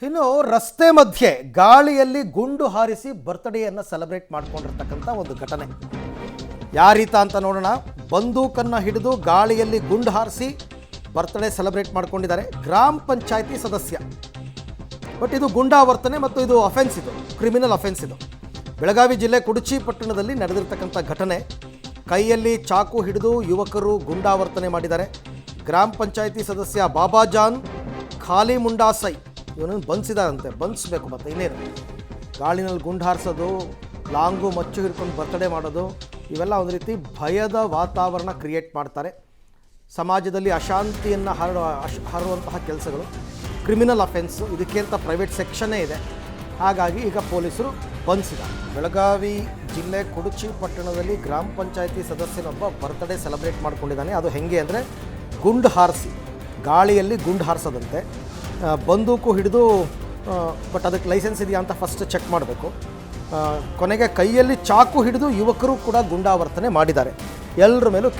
ಇನ್ನು ರಸ್ತೆ ಮಧ್ಯೆ ಗಾಳಿಯಲ್ಲಿ ಗುಂಡು ಹಾರಿಸಿ ಬರ್ತ್ಡೇಯನ್ನು ಸೆಲೆಬ್ರೇಟ್ ಮಾಡ್ಕೊಂಡಿರ್ತಕ್ಕಂಥ ಒಂದು ಘಟನೆ ಯಾರೀತ ಅಂತ ನೋಡೋಣ. ಬಂದೂಕನ್ನು ಹಿಡಿದು ಗಾಳಿಯಲ್ಲಿ ಗುಂಡು ಹಾರಿಸಿ ಬರ್ತ್ಡೇ ಸೆಲೆಬ್ರೇಟ್ ಮಾಡ್ಕೊಂಡಿದ್ದಾರೆ ಗ್ರಾಮ ಪಂಚಾಯಿತಿ ಸದಸ್ಯ. ಬಟ್ ಇದು ಗುಂಡಾವರ್ತನೆ ಮತ್ತು ಇದು ಅಫೆನ್ಸ್, ಇದು ಕ್ರಿಮಿನಲ್ ಅಫೆನ್ಸ್. ಇದು ಬೆಳಗಾವಿ ಜಿಲ್ಲೆ ಕುಡಚಿ ಪಟ್ಟಣದಲ್ಲಿ ನಡೆದಿರ್ತಕ್ಕಂಥ ಘಟನೆ. ಕೈಯಲ್ಲಿ ಚಾಕು ಹಿಡಿದು ಯುವಕರು ಗುಂಡಾವರ್ತನೆ ಮಾಡಿದ್ದಾರೆ. ಗ್ರಾಮ ಪಂಚಾಯಿತಿ ಸದಸ್ಯ ಬಾಬಾಜಾನ್ ಖಾಲಿ ಮುಂಡಾಸೈ ಇವನನ್ನು ಬಂಧಿಸಿದಾರಂತೆ. ಬಂಧಿಸಬೇಕು ಮತ್ತು ಇನ್ನೇನು, ಗಾಳಿನಲ್ಲಿ ಗುಂಡು ಹಾರಿಸೋದು, ಲಾಂಗು ಮಚ್ಚು ಹಿಡ್ಕೊಂಡು ಬರ್ತಡೇ ಮಾಡೋದು, ಇವೆಲ್ಲ ಒಂದು ರೀತಿ ಭಯದ ವಾತಾವರಣ ಕ್ರಿಯೇಟ್ ಮಾಡ್ತಾರೆ. ಸಮಾಜದಲ್ಲಿ ಅಶಾಂತಿಯನ್ನು ಹರಡುವಂತಹ ಕೆಲಸಗಳು ಕ್ರಿಮಿನಲ್ ಅಫೆನ್ಸು. ಇದಕ್ಕೆ ಅಂತ ಪ್ರೈವೇಟ್ ಸೆಕ್ಷನ್ನೇ ಇದೆ. ಹಾಗಾಗಿ ಈಗ ಪೊಲೀಸರು ಬಂಧಿಸಿದ್ದಾರೆ. ಬೆಳಗಾವಿ ಜಿಲ್ಲೆ ಕುಡಚಿ ಪಟ್ಟಣದಲ್ಲಿ ಗ್ರಾಮ ಪಂಚಾಯಿತಿ ಸದಸ್ಯನೊಬ್ಬ ಬರ್ತ್ಡೇ ಸೆಲೆಬ್ರೇಟ್ ಮಾಡ್ಕೊಂಡಿದ್ದಾನೆ. ಅದು ಹೆಂಗೆ ಅಂದರೆ ಗುಂಡು ಹಾರಿಸಿ, ಗಾಳಿಯಲ್ಲಿ ಗುಂಡು ಹಾರಿಸೋದಂತೆ. ಬಂದೂಕು ಹಿಡಿದು, ಬಟ್ ಅದಕ್ಕೆ ಲೈಸೆನ್ಸ್ ಇದೆಯಾ ಅಂತ ಫಸ್ಟ್ ಚೆಕ್ ಮಾಡಬೇಕು. ಕೊನೆಗೆ ಕೈಯಲ್ಲಿ ಚಾಕು ಹಿಡಿದು ಯುವಕರು ಕೂಡ ಗುಂಡಾವರ್ತನೆ ಮಾಡಿದ್ದಾರೆ. ಎಲ್ಲರ ಮೇಲೂ